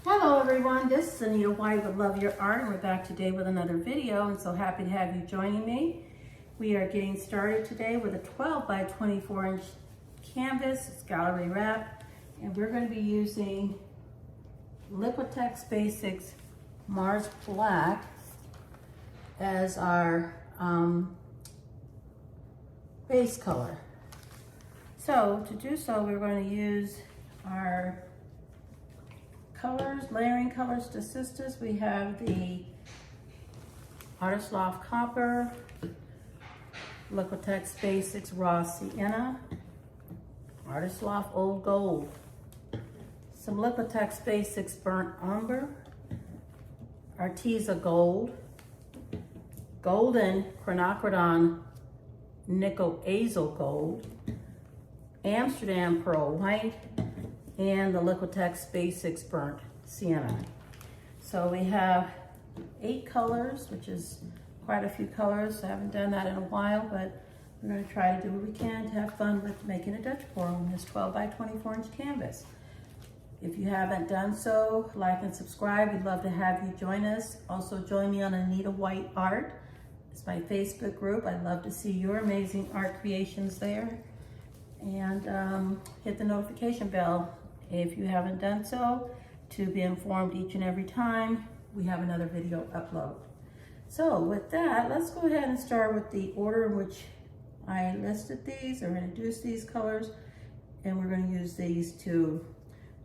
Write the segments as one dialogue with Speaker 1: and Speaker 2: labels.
Speaker 1: Hello everyone, this is Anita White with Love Your Art, and we're back today with another video. I'm so happy to have you joining me. We are getting started today with a 12 by 24 inch canvas. It's gallery wrap, and we're going to be using Liquitex Basics Mars Black as our base color. So to do so, we're going to use our colors, layering colors to assist us. We have the Loft Copper, Liquitex Basics Raw Sienna, Loft Old Gold, some Liquitex Basics Burnt Umber, Arteza Gold, Golden Quinacridone Nickel Azel Gold, Amsterdam Pearl White, and the Liquitex Basics Burnt Sienna. So we have 8 colors, which is quite a few colors. I haven't done that in a while, but we're going to try to do what we can to have fun with making a Dutch pour on this 12 by 24 inch canvas. If you haven't done so, like and subscribe. We'd love to have you join us. Also join me on Anita White Art. It's my Facebook group. I'd love to see your amazing art creations there. And hit the notification bell if you haven't done so, to be informed each and every time we have another video upload. So with that, let's go ahead and start with the order in which I listed these or introduced these colors, and we're going to use these to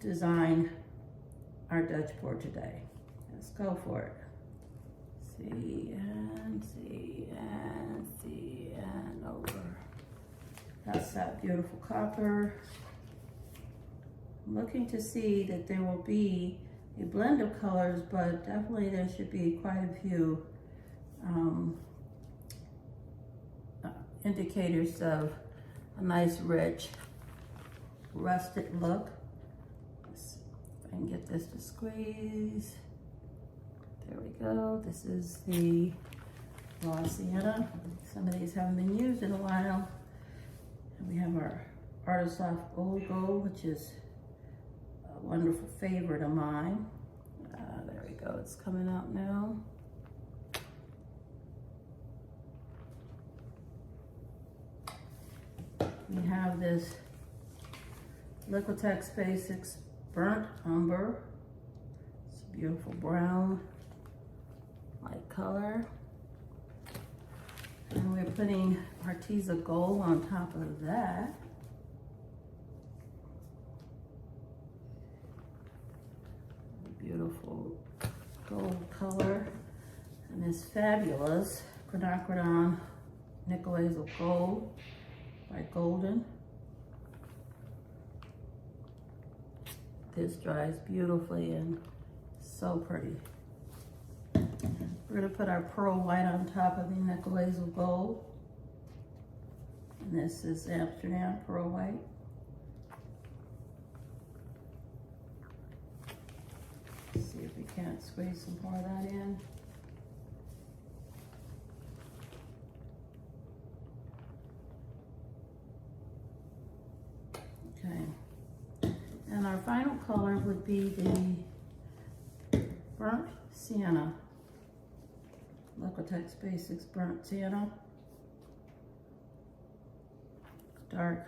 Speaker 1: design our Dutch pour today. Let's go for it. C and C and C and over. That's that beautiful copper. I'm looking to see that there will be a blend of colors, but definitely there should be quite a few indicators of a nice, rich, rustic look. If I can get this to squeeze. There we go. This is the raw sienna. Some of these haven't been used in a while. And we have our Arteza Old Gold, which is a wonderful favorite of mine. There we go, it's coming out now. We have this Liquitex Basics Burnt Umber. It's a beautiful brown, light color. And we're putting Arteza Gold on top of that. Beautiful gold color. And this fabulous Quinacridone Nickel Azel Gold by Golden. This dries beautifully and so pretty. We're going to put our pearl white on top of the Nickel Azel Gold. And this is Amsterdam Pearl White. Let's see if we can't squeeze some more of that in. Okay. And our final color would be the Burnt Sienna. Liquitex Basics Burnt Sienna. Dark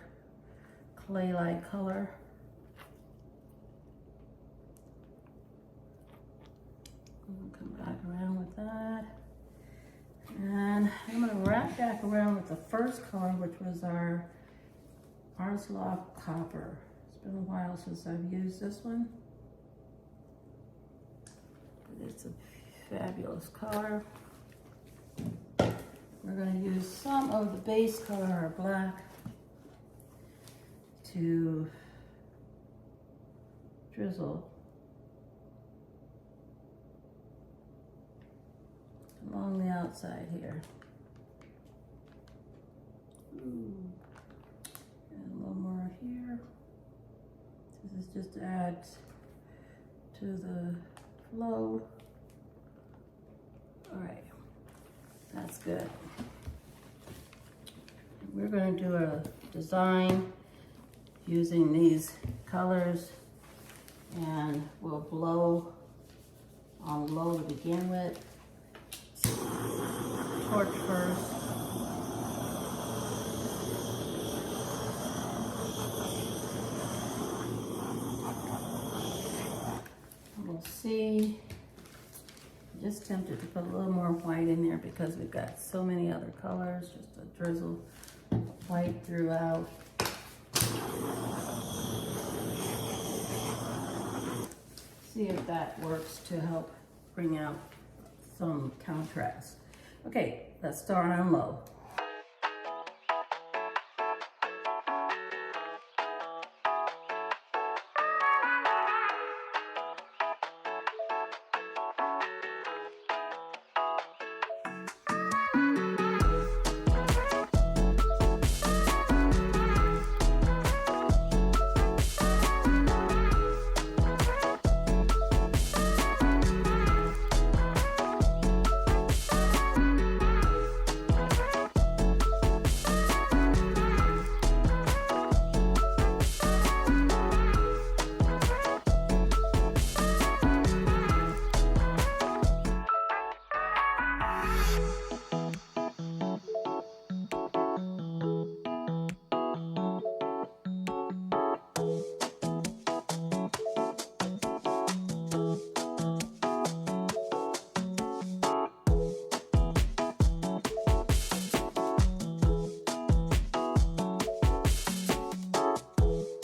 Speaker 1: clay-like color. We'll come back around with that. And I'm going to wrap back around with the first color, which was our Loft Copper. It's been a while since I've used this one. But it's a fabulous color. We're going to use some of the base color, our black, to drizzle along the outside here. Ooh. And a little more here. This is just to add to the flow. All right, that's good. We're going to do a design using these colors And we'll blow on low to begin with. Torch first. We'll see. Just tempted to put a little more white in there because we've got so many other colors. Just a drizzle of white throughout. See if that works to help bring out some contrast. Okay, let's start on low.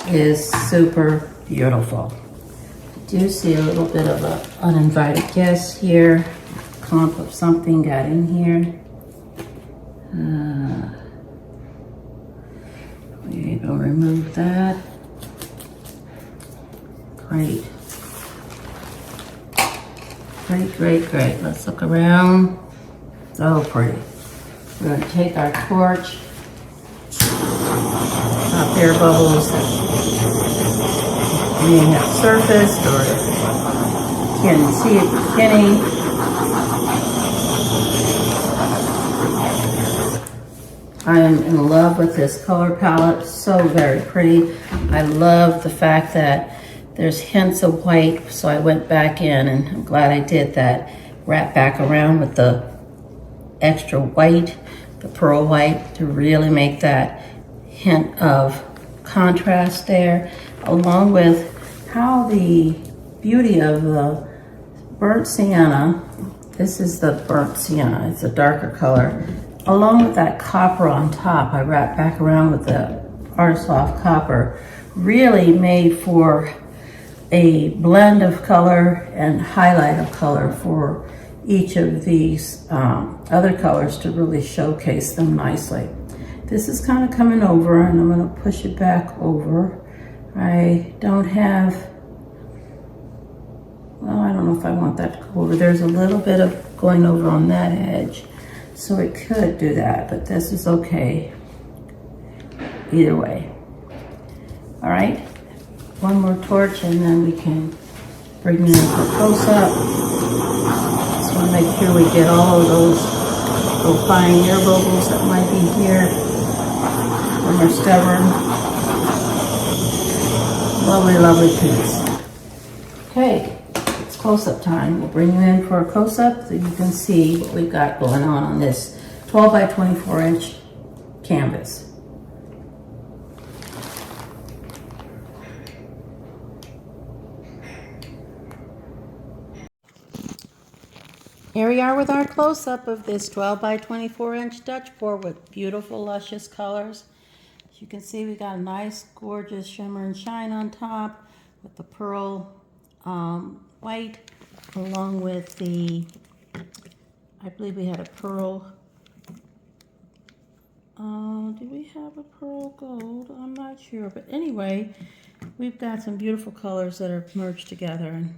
Speaker 1: Is super beautiful. I do see a little bit of an uninvited guest here. Clump of something got in here. We will remove that. Great. Great, great, great. Let's look around. So pretty. We're going to take our torch. Top air bubbles that may have surfaced or can't see at the beginning. I am in love with this color palette. So very pretty. I love the fact that there's hints of white, so I went back in, and I'm glad I did that. Wrap back around with the extra white, the pearl white, to really make that hint of contrast there, along with how the beauty of the burnt sienna. This is the burnt sienna. It's a darker color. Along with that copper on top, I wrapped back around with the Loft copper. Really made for a blend of color and highlight of color for each of these other colors to really showcase them nicely. This is kind of coming over, and I'm going to push it back over. I don't have, well, I don't know if I want that to go over. There's a little bit of going over on that edge, so it could do that, but this is okay either way. All right, one more torch, and then we can bring it in for close-up. Just want to make sure we get all of those little fine air bubbles that might be here. When we're stubborn. Lovely, lovely piece. Okay, it's close-up time. We'll bring you in for a close-up so you can see what we've got going on this 12 by 24 inch canvas. Here we are with our close-up of this 12 by 24 inch Dutch pour with beautiful, luscious colors. As you can see, we got a nice, gorgeous shimmer and shine on top with the pearl white, along with the, I believe we had a pearl, did we have a pearl gold? I'm not sure, but anyway, we've got some beautiful colors that are merged together, and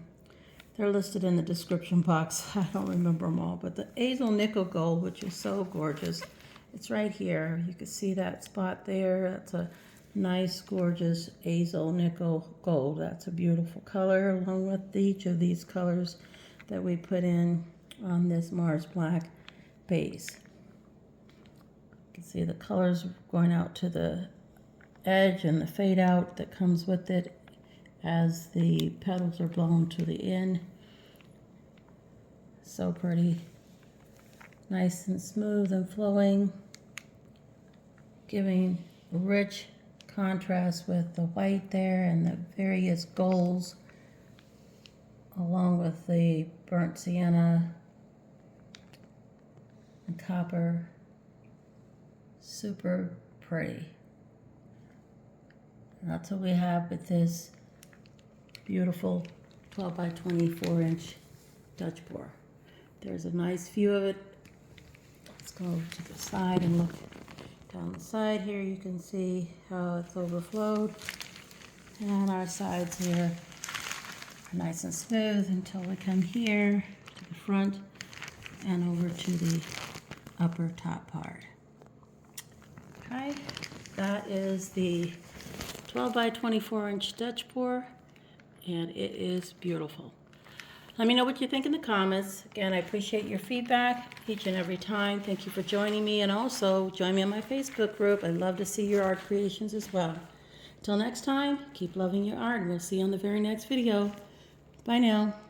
Speaker 1: they're listed in the description box. I don't remember them all, but the Azel Nickel Gold, which is so gorgeous, it's right here. You can see that spot there. That's a nice, gorgeous Azel Nickel Gold. That's a beautiful color, along with each of these colors that we put in on this Mars Black base. You can see the colors going out to the edge and the fade out that comes with it as the petals are blown to the end. So pretty. Nice and smooth and flowing, giving rich contrast with the white there and the various golds, along with the burnt sienna and copper. Super pretty. And that's what we have with this beautiful 12 by 24 inch Dutch pour. There's a nice view of it. Let's go to the side and look down the side here. You can see how it's overflowed. And our sides here are nice and smooth until we come here to the front and over to the upper top part. Okay, that is the 12 by 24 inch Dutch pour, and it is beautiful. Let me know what you think in the comments. Again, I appreciate your feedback each and every time. Thank you for joining me, and also join me on my Facebook group. I'd love to see your art creations as well. Until next time, keep loving your art, and we'll see you on the very next video. Bye now.